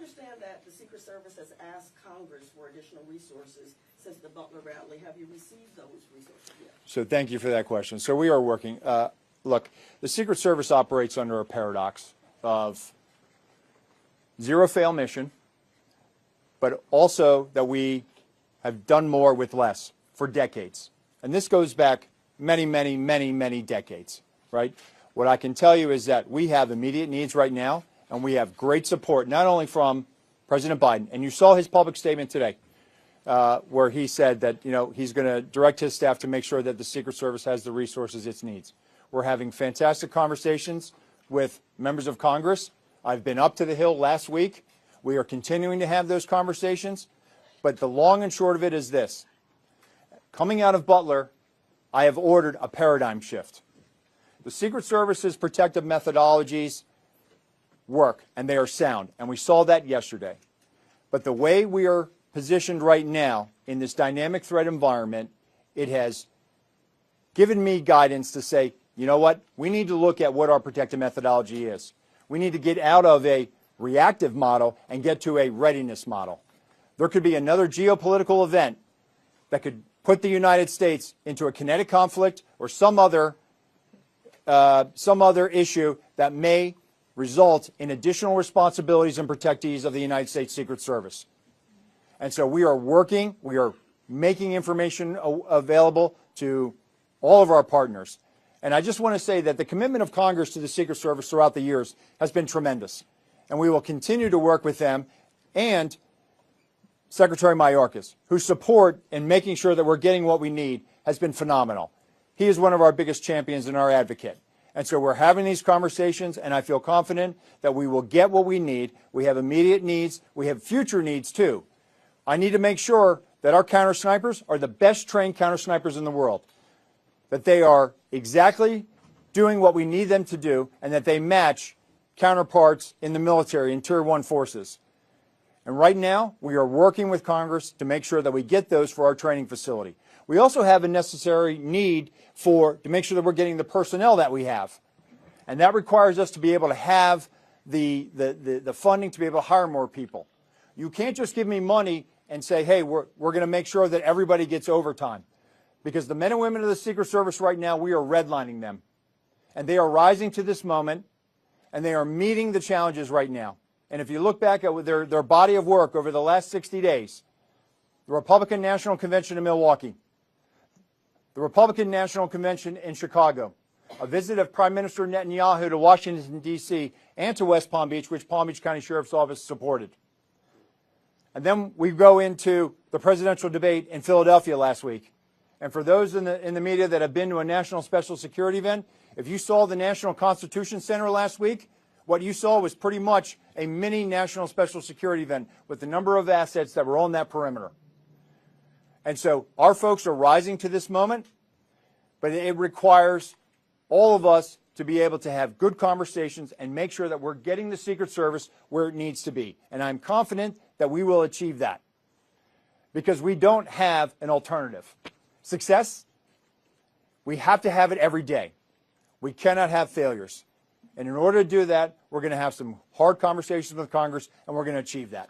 understand that the Secret Service has asked Congress for additional resources since the Butler rally. Have you received those resources yet? So thank you for that question. So we are working. Look, the Secret Service operates under a paradox of zero-fail mission, but also that we have done more with less for decades. And this goes back many, many, many, many decades, right? What I can tell you is that we have immediate needs right now, and we have great support, not only from President Biden, and you saw his public statement today, where he said that, you know, he's going to direct his staff to make sure that the Secret Service has the resources it needs. We're having fantastic conversations with members of Congress. I've been up to the Hill last week. We are continuing to have those conversations. But the long and short of it is this. Coming out of Butler, I have ordered a paradigm shift. The Secret Service's protective methodologies work, and they are sound, and we saw that yesterday. But the way we are positioned right now in this dynamic threat environment, it has given me guidance to say, you know what, we need to look at what our protective methodology is. We need to get out of a reactive model and get to a readiness model. There could be another geopolitical event that could put the United States into a kinetic conflict or some other issue that may result in additional responsibilities and protectees of the United States Secret Service. And so we are working, we are making information available to all of our partners. And I just want to say that the commitment of Congress to the Secret Service throughout the years has been tremendous. And we will continue to work with them and Secretary Mayorkas, whose support in making sure that we're getting what we need has been phenomenal. He is one of our biggest champions and our advocate. And so we're having these conversations, and I feel confident that we will get what we need. We have immediate needs. We have future needs, too. I need to make sure that our counter snipers are the best trained counter snipers in the world, that they are exactly doing what we need them to do, and that they match counterparts in the military and Tier 1 forces. And right now, we are working with Congress to make sure that we get those for our training facility. We also have a necessary need to make sure that we're getting the personnel that we have. And that requires us to be able to have the funding to be able to hire more people. You can't just give me money and say, hey, we're going to make sure that everybody gets overtime. Because the men and women of the Secret Service right now, we are redlining them. And they are rising to this moment, and they are meeting the challenges right now. And if you look back at their body of work over the last 60 days, the Republican National Convention in Milwaukee, the Republican National Convention in Chicago, a visit of Prime Minister Netanyahu to Washington, D.C., and to West Palm Beach, which Palm Beach County Sheriff's Office supported. And then we go into the presidential debate in Philadelphia last week. And for those in the media that have been to a national special security event, if you saw the National Constitution Center last week, what you saw was pretty much a mini national special security event with the number of assets that were on that perimeter. And so our folks are rising to this moment, but it requires all of us to be able to have good conversations and make sure that we're getting the Secret Service where it needs to be. And I'm confident that we will achieve that because we don't have an alternative. Success, we have to have it every day. We cannot have failures. And in order to do that, we're going to have some hard conversations with Congress, and we're going to achieve that.